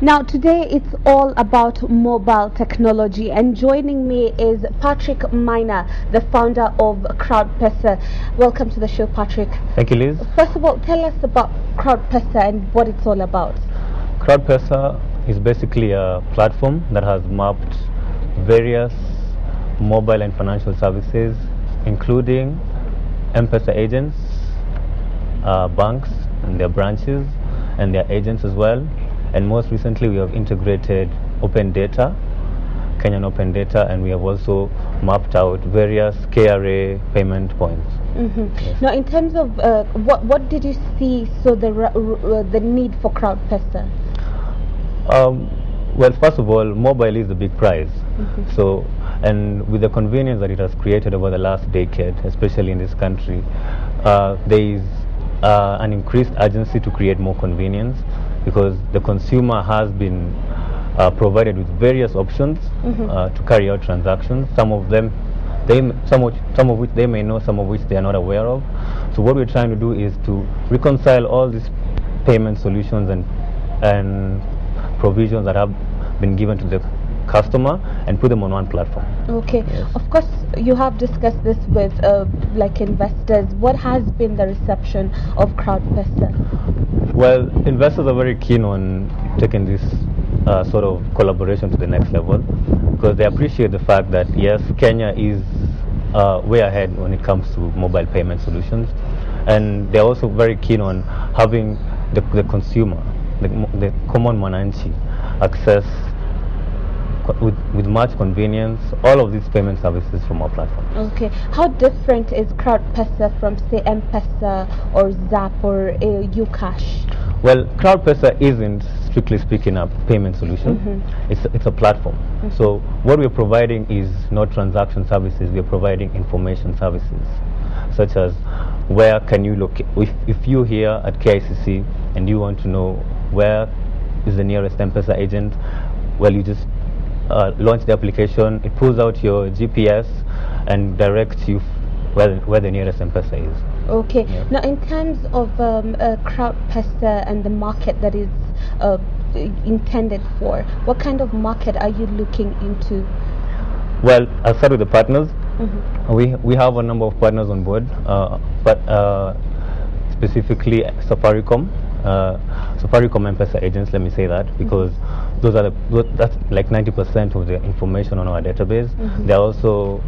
Now today it's all about mobile technology, and joining me is Patrick Maina, the founder of Crowdpesa. Welcome to the show, Patrick. Thank you, Liz. First of all, tell us about Crowdpesa and what it's all about. Crowdpesa is basically a platform that has mapped various mobile and financial services, including M-PESA agents, banks and their branches and their agents as well. And most recently we have integrated open data, Kenyan open data, and we have also mapped out various KRA payment points. Yes. Now, in terms of what did you see the need for Crowdpesa? Well, first of all, mobile is the big prize. So, and with the convenience that it has created over the last decade, especially in this country, there is an increased urgency to create more convenience, because the consumer has been provided with various options to carry out transactions. Some of which they may know, some of which they are not aware of. So what we're trying to do is to reconcile all these payment solutions and provisions that have been given to the customer and put them on one platform. Okay. Yes. Of course, you have discussed this with like investors. What has been the reception of Crowdpesa? Well, investors are very keen on taking this sort of collaboration to the next level, because they appreciate the fact that yes, Kenya is way ahead when it comes to mobile payment solutions, and they're also very keen on having the consumer, the common mwananchi, access with much convenience all of these payment services from our platform. Okay. How different is Crowdpesa from, say, M-PESA or Zap or Ucash? Well, Crowdpesa isn't, strictly speaking, a payment solution. It's a platform. So what we're providing is not transaction services, we're providing information services, such as where can you locate, if you're here at KICC and you want to know where is the nearest M-PESA agent, well, you just launch the application, it pulls out your GPS and directs you where the nearest M-PESA is. Okay. Yeah. Now, in terms of Crowdpesa and the market that is intended for, what kind of market are you looking into? Well, I'll start with the partners. We have a number of partners on board, but specifically Safaricom M-PESA agents, let me say that, because that's like 90% of the information on our database. There are also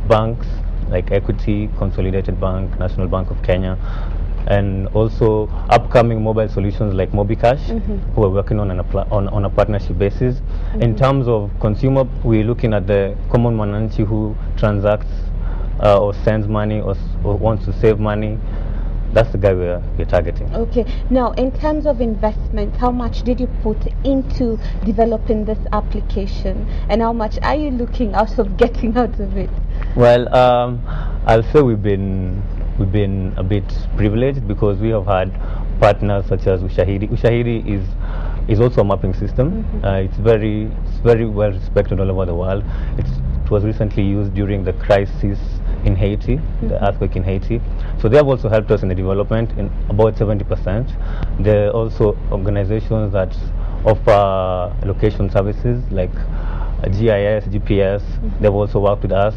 banks like Equity, Consolidated Bank, National Bank of Kenya, and also upcoming mobile solutions like MobiCash, who are working on a partnership basis. In terms of consumer, we're looking at the common mwananchi who transacts or sends money or wants to save money. That's the guy we're targeting. Okay. Now, in terms of investment, how much did you put into developing this application, and how much are you looking out of getting out of it? Well, I'll say we've been a bit privileged, because we have had partners such as Ushahidi. Ushahidi is also a mapping system. It's very well respected all over the world. It was recently used during the crisis in Haiti, the earthquake in Haiti. So they have also helped us in the development in about 70%. There are also organizations that offer location services like GIS, GPS. They've also worked with us.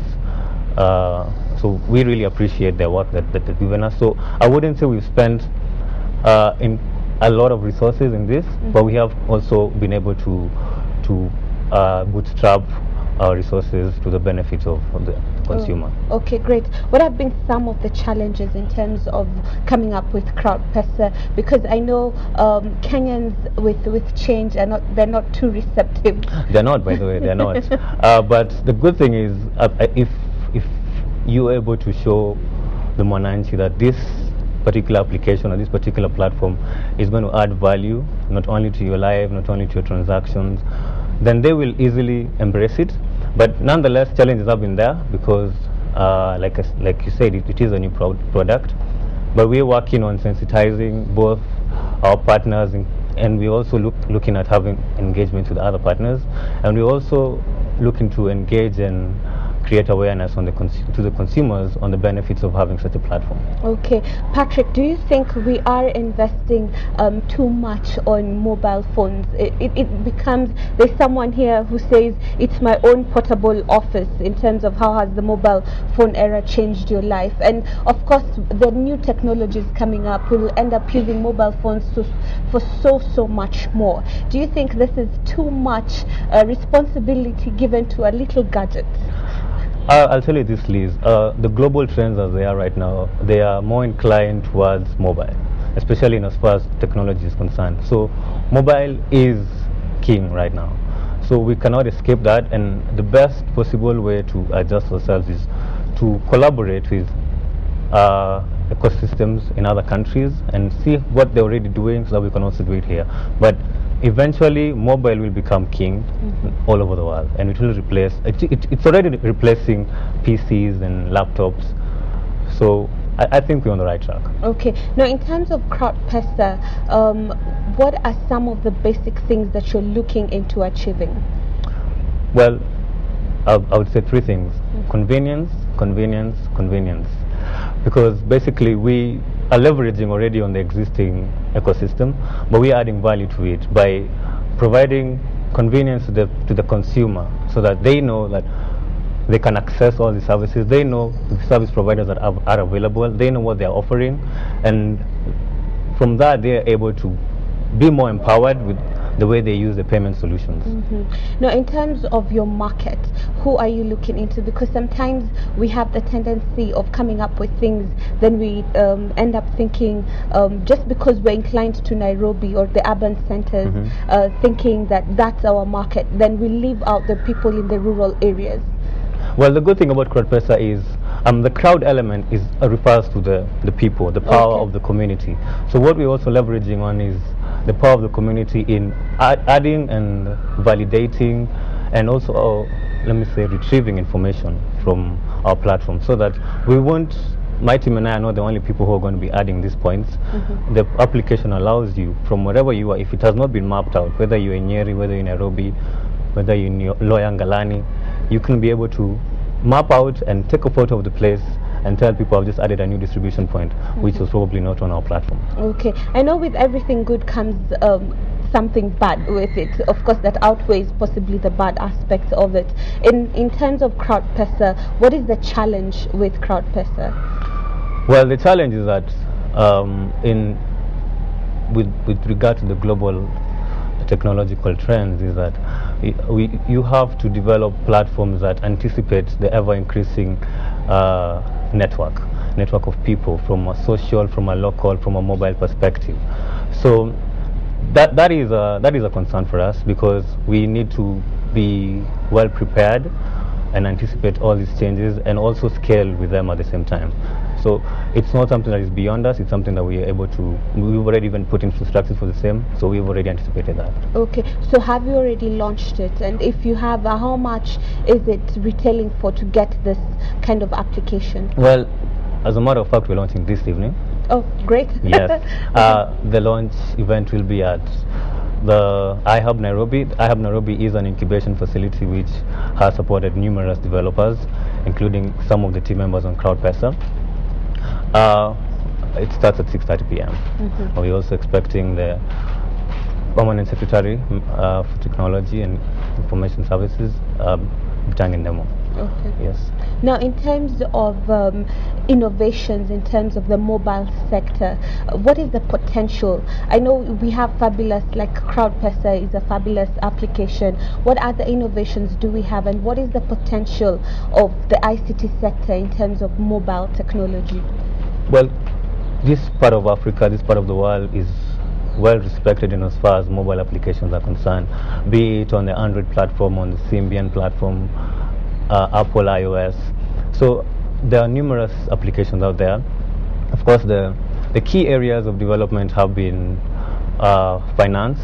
So we really appreciate their work that they've given us. So I wouldn't say we've spent in a lot of resources in this, but we have also been able to bootstrap our resources to the benefit of the consumer. Okay, great. What have been some of the challenges in terms of coming up with Crowdpesa? Because I know Kenyans with change they're not too receptive. They're not, by the way, they're not. But the good thing is, if you're able to show the mwananchi that this particular application or this particular platform is going to add value not only to your life, not only to your transactions, then they will easily embrace it. But nonetheless, challenges have been there, because like you said, it is a new product. But we're working on sensitizing both our partners, and we're also looking at having engagement with other partners, and we're also looking to engage and create awareness on to the consumers on the benefits of having such a platform. Okay, Patrick, do you think we are investing too much on mobile phones? It becomes, there's someone here who says it's my own portable office in terms of how has the mobile phone era changed your life. And of course, the new technologies coming up, we will end up using mobile phones for so much more. Do you think this is too much responsibility given to a little gadget? I'll tell you this, Liz. The global trends as they are right now, they are more inclined towards mobile, especially in as far as technology is concerned. So mobile is king right now. So we cannot escape that, and the best possible way to adjust ourselves is to collaborate with ecosystems in other countries and see what they're already doing so that we can also do it here. But eventually mobile will become king all over the world, and it will replace, it's already replacing PCs and laptops. So I think we're on the right track. Okay. Now, in terms of Crowdpesa, what are some of the basic things that you're looking into achieving? Well, I would say three things. Convenience, convenience, convenience. Because basically we are leveraging already on the existing ecosystem, but we are adding value to it by providing convenience to the consumer so that they know that they can access all the services. They know the service providers that are available. They know what they are offering, and from that they are able to be more empowered with the way they use the payment solutions. Now, in terms of your market, who are you looking into? Because sometimes we have the tendency of coming up with things, then we end up thinking, just because we're inclined to Nairobi or the urban centers, thinking that that's our market, then we leave out the people in the rural areas. Well, the good thing about Crowdpesa is the crowd element refers to the people, the power of the community. So what we're also leveraging on is the power of the community in adding and validating, and also, let me say, retrieving information from our platform, so that we won't, my team and I are not the only people who are going to be adding these points. The application allows you, from wherever you are, if it has not been mapped out, whether you're in Nyeri, whether you're in Nairobi, whether you're in Loyangalani, you can be able to map out and take a photo of the place and tell people I've just added a new distribution point, which was probably not on our platform. Okay, I know with everything good comes something bad with it. Of course, that outweighs possibly the bad aspects of it. In terms of Crowdpesa, what is the challenge with Crowdpesa? Well, the challenge is that with regard to the global technological trends, is that you have to develop platforms that anticipate the ever-increasing network of people, from a social, from a local, from a mobile perspective. So that is a concern for us, because we need to be well prepared and anticipate all these changes and also scale with them at the same time. So it's not something that is beyond us, it's something that we are able to, we've already even put infrastructure for the same, so we've already anticipated that. Okay, so have you already launched it? And if you have, how much is it retailing for to get this kind of application? Well, as a matter of fact, we're launching this evening. Oh, great. Yes. The launch event will be at the iHub Nairobi. iHub Nairobi is an incubation facility which has supported numerous developers, including some of the team members on Crowdpesa. It starts at 6:30 p.m. We're also expecting the Permanent Secretary for Technology and Information Services, Butang Demo. Okay. Yes. Now, in terms of innovations, in terms of the mobile sector, what is the potential? I know we have fabulous, like Crowdpesa is a fabulous application. What other innovations do we have, and what is the potential of the ICT sector in terms of mobile technology? Well, this part of Africa, this part of the world is well respected in as far as mobile applications are concerned, be it on the Android platform, on the Symbian platform, Apple iOS. So there are numerous applications out there. Of course, the key areas of development have been finance,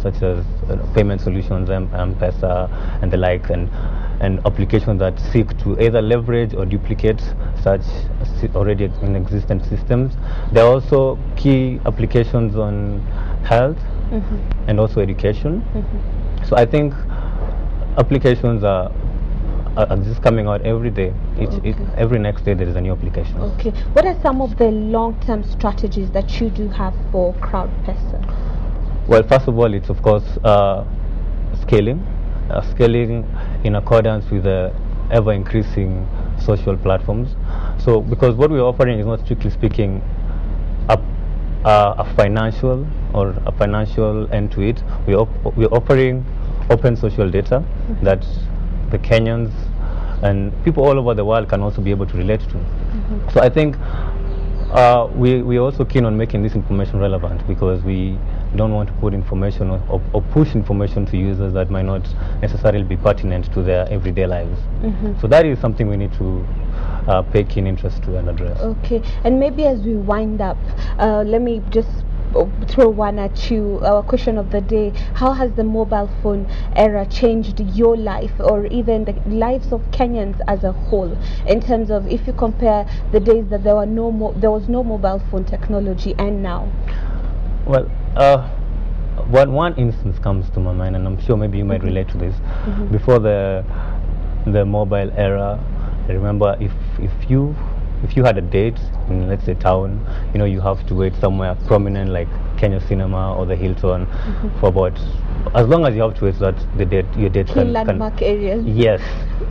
such as payment solutions, M-PESA and the like, and applications that seek to either leverage or duplicate such already in existent systems. There are also key applications on health and also education. So I think applications are are just coming out every day. Every next day there is a new application. Okay. What are some of the long-term strategies that you do have for Crowdpesa? Well, first of all, it's of course scaling in accordance with the ever-increasing social platforms. So, because what we're offering is not strictly speaking a financial end to it. We're offering open social data that the Kenyans and people all over the world can also be able to relate to. So I think we're also keen on making this information relevant, because we don't want to put information or push information to users that might not necessarily be pertinent to their everyday lives. So that is something we need to pay keen interest to and address. Okay, and maybe as we wind up, let me just throw one at you. Our question of the day: how has the mobile phone era changed your life, or even the lives of Kenyans as a whole, in terms of, if you compare the days that there was no mobile phone technology and now? Well, one instance comes to my mind, and I'm sure maybe you might relate to this. Before the mobile era, I remember if you had a date in, let's say, town, you have to wait somewhere prominent like Kenya Cinema or the Hilton for about, as long as you have to wait so that your date can landmark areas. Yes,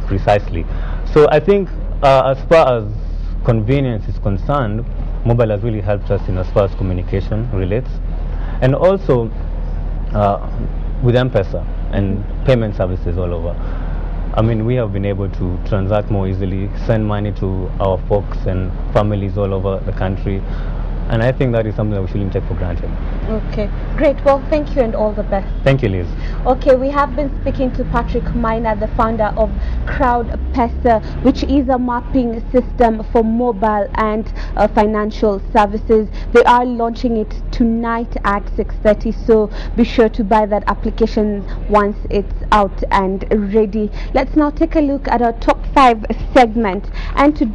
precisely. So I think as far as convenience is concerned, mobile has really helped us in as far as communication relates, and also with M-PESA and payment services all over. I mean, we have been able to transact more easily, send money to our folks and families all over the country, and I think that is something that we shouldn't take for granted. Okay, great. Well, thank you and all the best. Thank you, Liz. Okay, we have been speaking to Patrick Maina, the founder of Crowdpesa, which is a mapping system for mobile and financial services. They are launching it tonight at 6:30, so be sure to buy that application once it's out and ready. Let's now take a look at our top 5 segment, and to